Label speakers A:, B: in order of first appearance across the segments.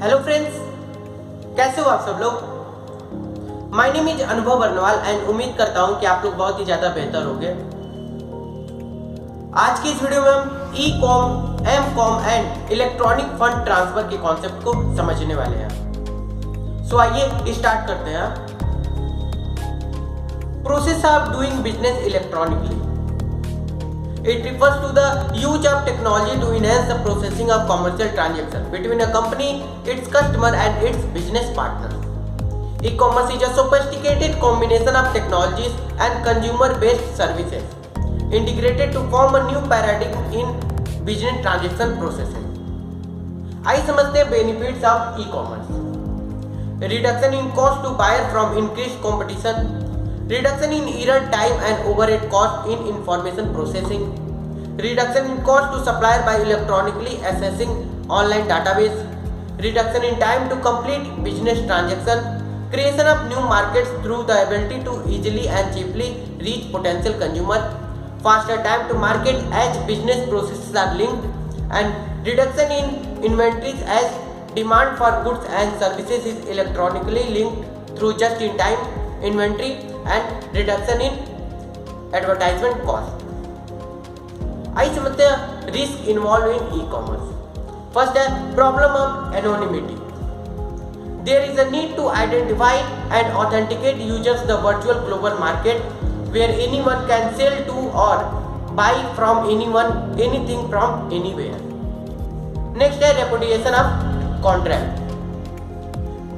A: Hello friends, कैसे हो आप सब लोग। माय नेम इज अनुभव वर्णवाल एंड उम्मीद करता हूं कि आप लोग बहुत ही ज्यादा बेहतर होंगे। आज की इस वीडियो में हम e com, m com and electronic fund transfer के कॉन्सेप्ट को समझने वाले हैं। सो आइए स्टार्ट करते हैं। Process of doing business electronically, it refers to the use of technology to enhance the processing of commercial transactions between a company, its customer and its business partners. E-commerce is a sophisticated combination of technologies and consumer-based services integrated to form a new paradigm in business transaction processing. आइए समझते हैं benefits of e-commerce. Reduction in cost to buyer from increased competition. Reduction in error time and overhead cost in information processing. Reduction in cost to supplier by electronically accessing online database. Reduction in time to complete business transaction. Creation of new markets through the ability to easily and cheaply reach potential consumer. Faster time to market as business processes are linked. And reduction in inventories as demand for goods and services is electronically linked through just-in-time inventory and reduction in advertisement cost. आइए समझते हैं risk involve in e commerce. First है problem of anonymity. There is a need to identify and authenticate users the virtual global market where anyone can sell to और buy from anyone anything from anywhere. Next है reputation of contract.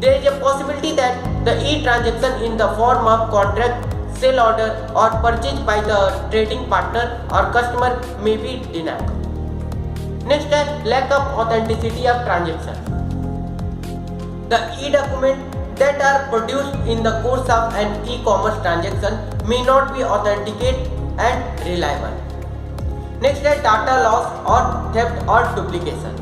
A: There is a possibility that the e-transaction in the form of contract, sale order or purchase by the trading partner or customer may be denied. Next is lack of authenticity of transaction. The e-document that are produced in the course of an e-commerce transaction may not be authenticate and reliable. Next is data loss or theft or duplication.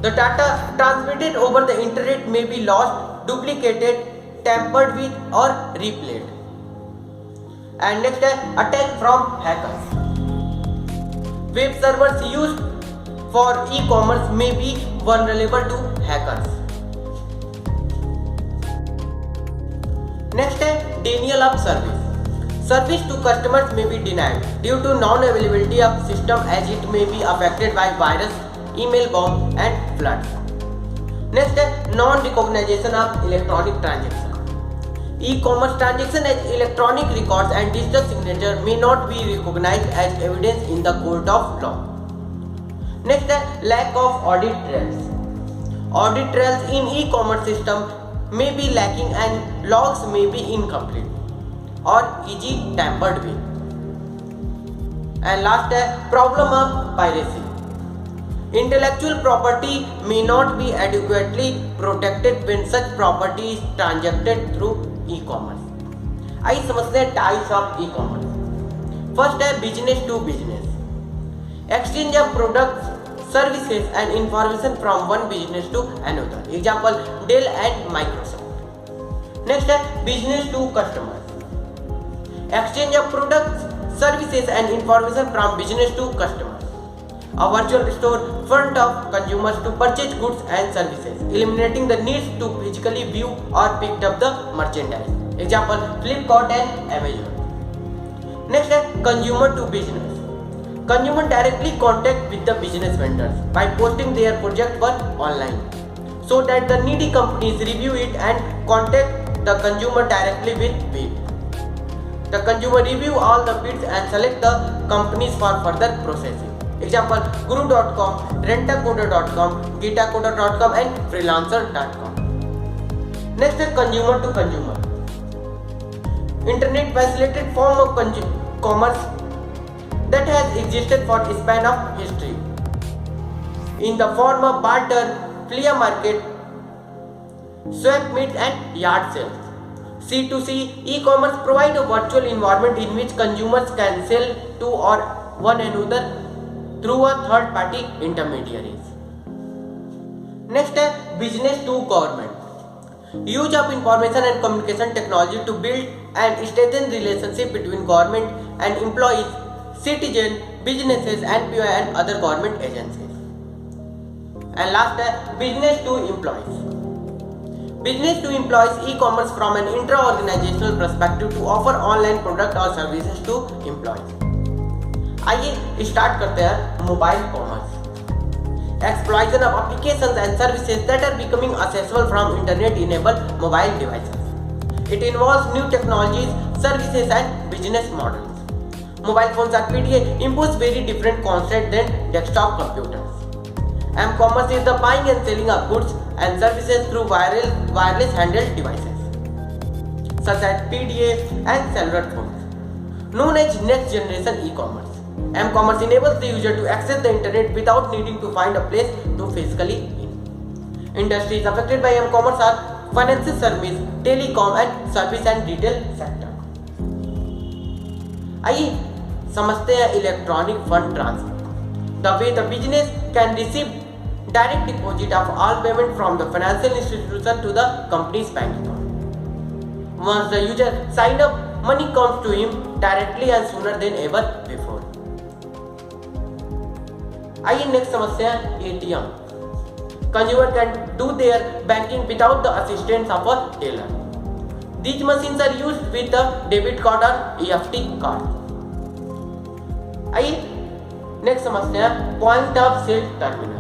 A: The data transmitted over the internet may be lost, duplicated, tampered with or replayed. And next is attack from hackers. Web servers used for e-commerce may be vulnerable to hackers. Next is denial of service. Service to customers may be denied due to non-availability of system as it may be affected by virus, email bomb and floods. Next है non-recognition of electronic transaction. E-commerce transaction as electronic records and digital signature may not be recognized as evidence in the court of law. Next है lack of audit trails. Audit trails in e-commerce system may be lacking and logs may be incomplete or easy tampered with. And last है problem of piracy. Intellectual property may not be adequately protected when such property is transacted through e-commerce. आइए समझते हैं types of e-commerce. First है business to business, exchange of products, services and information from one business to another, example Dell and Microsoft. Next है business to customer, exchange of products, services and information from business to customer, a virtual store front of consumers to purchase goods and services, eliminating the need to physically view or pick up the merchandise, example Flipkart and Amazon. Next is consumer to business. Consumer directly contact with the business vendors by posting their project work online so that the needy companies review it and contact the consumer directly with bid. The consumer review all the bids and select the companies for further processing, example guru.com, rentacoder.com, gitacoder.com and freelancer.com. Next is consumer to consumer, internet facilitated form of commerce that has existed for a span of history in the form of barter, flea market, swap meets and yard sales. C2C e-commerce provide a virtual environment in which consumers can sell to or one another through a third party intermediaries. Next है business to government, use of information and communication technology to build and strengthen relationship between government and employees, citizens, businesses and other government agencies. And last है business to employees. Business to employees e-commerce from an intra-organizational perspective to offer online product or services to employees. आइए start करते हैं mobile commerce. Exploitation of applications and services that are becoming accessible from internet-enabled mobile devices. It involves new technologies, services and business models. Mobile phones or PDA impose very different concepts than desktop computers. M-commerce is the buying and selling of goods and services through wireless handheld devices such as PDA and cellular phones, known as next generation e-commerce. M-commerce enables the user to access the internet without needing to find a place to physically in. Industries affected by M-commerce are financial service, telecom and service and retail sector. आइए समझते हैं electronic fund transfer. The way the business can receive direct deposit of all payment from the financial institution to the company's bank account. Once the user sign up, money comes to him directly and sooner than ever before. आइए next समझते हैं ATM. Consumer can do their banking without the assistance of a teller. These machines are used with a debit card or EFT card. आइए next समझते हैं point of sale terminal.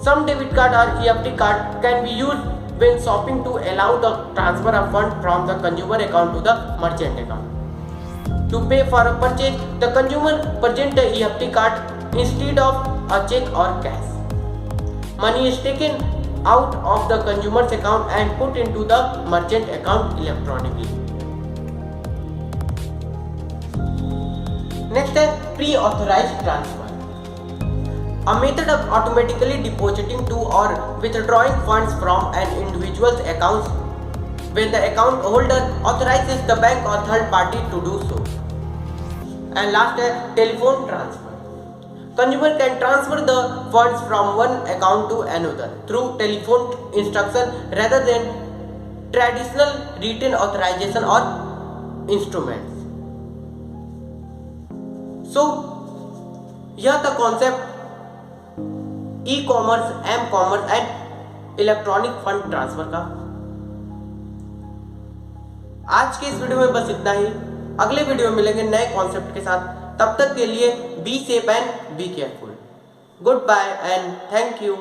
A: Some debit card or EFT card can be used when shopping to allow the transfer of funds from the consumer account to the merchant account. To pay for a purchase, the consumer presents the EFT card instead of a check or cash. Money is taken out of the consumer's account and put into the merchant account electronically. Next है pre-authorized transfer. A method of automatically depositing to or withdrawing funds from an individual's accounts when the account holder authorizes the bank or third party to do so. And last है telephone transfer. Consumer can transfer the funds from one account to another through telephone instruction rather than traditional written authorization or instruments. So, यह था concept e-commerce, m-commerce and electronic fund transfer का. आज के इस video में बस इतना ही. अगले वीडियो में मिलेंगे नए कॉन्सेप्ट के साथ. तब तक के लिए be safe and be careful. Goodbye and thank you.